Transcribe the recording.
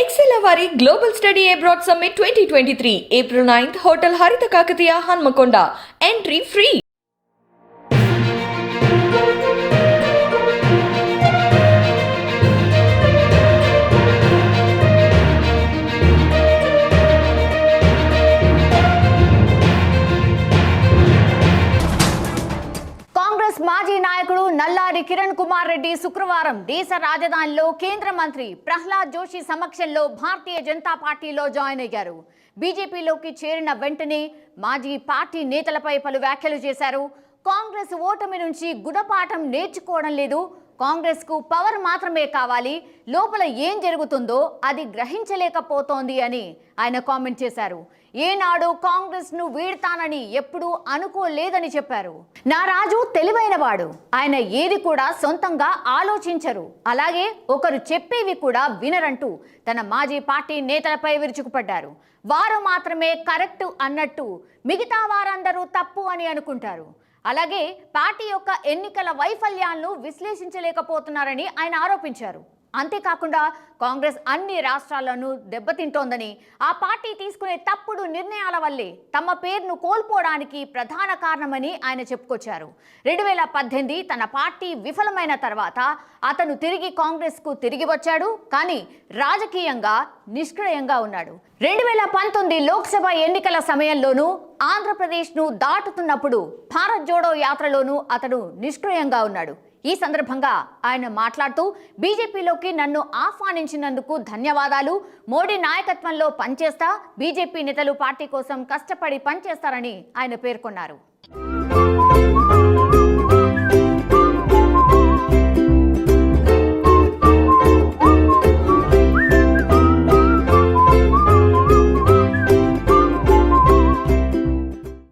Excel Avari Global Study Abroad Summit 2023, April 9th, Hotel Haritha Kakatiya, Hanmakonda. Entry free. Congress మాజీ నాయకుడు నల్లారి కిరణ్ కుమార్ రెడ్డి శుక్రవారం దేశ రాజధానిలో కేంద్ర మంత్రి ప్రహ్లాద్ జోషి సమక్షంలో భారతీయ జనతా పార్టీలో జాయిన్ అయ్యారు. బీజేపీలోకి చేరిన వెంటనే మాజీ పార్టీ నేతలపై పలు వ్యాఖ్యలు చేశారు. కాంగ్రెస్ ఓటమి నుంచి గుణపాఠం నేర్చుకోవడం లేదు, కాంగ్రెస్ కు పవర్ మాత్రమే కావాలి, లోపల ఏం జరుగుతుందో అది గ్రహించలేకపోతోంది అని ఆయన కామెంట్ చేశారు. ఏనాడు కాంగ్రెస్ ను వీడతానని ఎప్పుడూ అనుకోలేదని చెప్పారు. నా రాజు తెలివైనవాడు, ఆయన ఏది కూడా సొంతంగా ఆలోచించరు, అలాగే ఒకరు చెప్పేవి కూడా వినరంటూ తన మాజీ పార్టీ నేతలపై విరుచుకుపడ్డారు. వారు మాత్రమే కరెక్ట్ అన్నట్టు మిగతా వారందరూ తప్పు అని అనుకుంటారు. అలాగే పార్టీ యొక్క ఎన్నికల వైఫల్యాలను విశ్లేషించలేకపోతున్నారని ఆయన ఆరోపించారు. అంతేకాకుండా కాంగ్రెస్ అన్ని రాష్ట్రాలను దెబ్బతింటోందని, ఆ పార్టీ తీసుకునే తప్పుడు నిర్ణయాల వల్లే తమ పేరును కోల్పోవడానికి ప్రధాన కారణమని ఆయన చెప్పుకొచ్చారు. 2018 తన పార్టీ విఫలమైన తర్వాత అతను తిరిగి కాంగ్రెస్కు తిరిగి వచ్చాడు, కానీ రాజకీయంగా నిష్క్రియంగా ఉన్నాడు. 2019 లోక్సభ ఎన్నికల సమయంలోనూ ఆంధ్రప్రదేశ్ను దాటుతున్నప్పుడు భారత్ జోడో యాత్రలోనూ అతను నిష్క్రియంగా ఉన్నాడు. ఈ సందర్భంగా ఆయన మాట్లాడుతూ బీజేపీలోకి నన్ను ఆహ్వానించినందుకు ధన్యవాదాలు, మోడీ నాయకత్వంలో పనిచేస్తా, బీజేపీ నేతలు పార్టీ కోసం కష్టపడి పనిచేస్తారని ఆయన పేర్కొన్నారు.